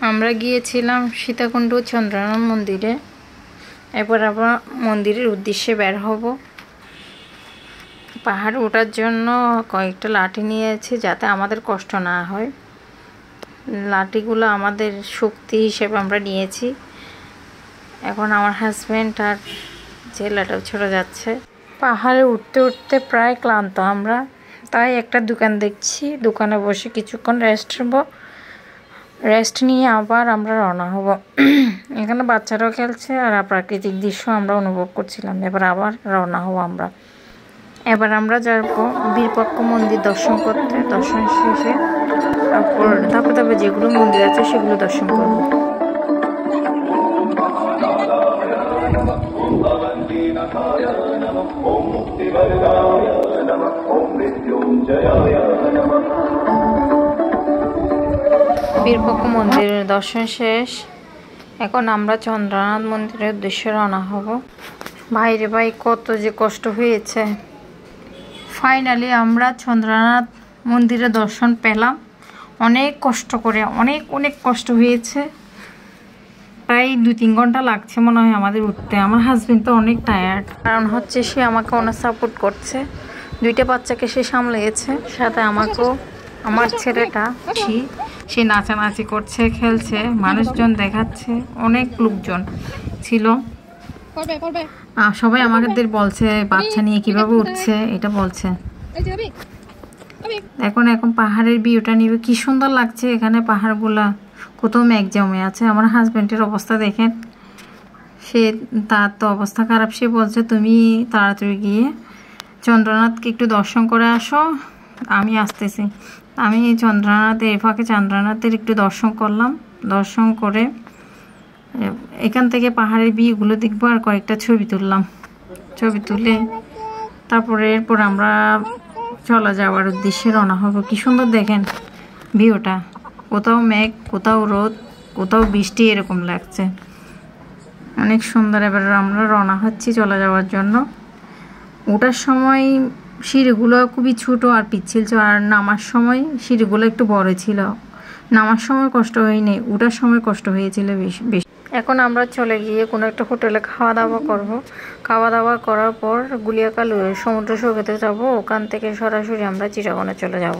আমরা গিয়েছিলাম সীতাকুণ্ড চন্দ্রনাথ মন্দিরে। এরপর আবার মন্দিরের উদ্দেশ্যে বের হব। পাহাড়ে ওঠার জন্য কয়েকটা লাঠি নিয়েছি যাতে আমাদের কষ্ট না হয়। লাঠিগুলো আমাদের শক্তি হিসেবে আমরা নিয়েছি। এখন আমার হাজব্যান্ড আর ছেলেটাও ছোট যাচ্ছে। পাহাড়ে উঠতে উঠতে প্রায় ক্লান্ত আমরা, তাই একটা দোকান দেখছি, দোকানে বসে কিছুক্ষণ রেস্ট নিয়ে আবার আমরা রওনা হব। এখানে বাচ্চারাও খেলছে আর প্রাকৃতিক দৃশ্য আমরা অনুভব করছিলাম। এবার আবার রওনা হব আমরা। এবার আমরা যাব বীরপক্ষ মন্দির দর্শন করতে। দর্শন শেষে তারপরে যেগুলো মন্দির আছে সেগুলো দর্শন করব। বীরপক্ষ মন্দিরের দর্শন শেষ। এখন আমরা চন্দ্রনাথ মন্দিরের উদ্দেশ্যে রওনা হব। ভাইরে ভাই, কত যে কষ্ট হয়েছে। ফাইনালি আমরা চন্দ্রনাথ মন্দিরে দর্শন পেলাম। অনেক কষ্ট করে, অনেক কষ্ট হয়েছে। প্রায় 2-3 ঘন্টা লাগছে মনে হয় আমাদের উঠতে। আমার হাজবেন্ড তো অনেক টায়ার্ড, কারণ হচ্ছে সে আমাকে অনেক সাপোর্ট করছে। 2টা বাচ্চাকে সে সামলেছে, সাথে আমাকেও। আমার ছেলেটা সে নাচানাচি করছে, খেলছে, মানুষজন দেখাচ্ছে, অনেক লোকজন ছিল। সবাই আমাদের বলছে বাচ্চা নিয়ে কিভাবে উঠছে এটা বলছে। এখন পাহাড়ের ভিউটা নিবে, কি সুন্দর লাগছে। এখানে পাহাড়গুলা কত মেঘ জমে আছে। আমার হাজবেন্ডের অবস্থা দেখেন, তার তো অবস্থা খারাপ। সে বলছে তুমি তাড়াতাড়ি গিয়ে চন্দ্রনাথকে একটু দর্শন করে আসো, আমি আসতেছি। আমি চন্দ্রনাথের একটু দর্শন করলাম। দর্শন করে এখান থেকে পাহাড়ের ভিউগুলো দেখবো আর কয়েকটা ছবি তুললাম। ছবি তুলে এরপর আমরা চলে যাওয়ার উদ্দেশ্যে রওনা হব। কি সুন্দর দেখেন ভিউটা, কোথাও মেঘ, কোথাও রোদ, কোথাও বৃষ্টি, এরকম লাগছে, অনেক সুন্দর। এবার আমরা রওনা হচ্ছি চলে যাওয়ার জন্য। ওঠার সময় সিঁড়িগুলো খুবই ছোট আর পিচ্ছিল ছিল, আর নামার সময় সিঁড়িগুলো একটু বড় ছিল। নামার সময় কষ্ট হয়নি, ওঠার সময় কষ্ট হয়েছিল বেশি। এখন আমরা চলে গিয়ে কোনো একটা হোটেলে খাওয়া দাওয়া করব। খাওয়া দাওয়া করার পর গুলিয়াখালী সমুদ্র সৈকতে যাব। ওখান থেকে সরাসরি আমরা চিটাগংয়ে চলে যাব।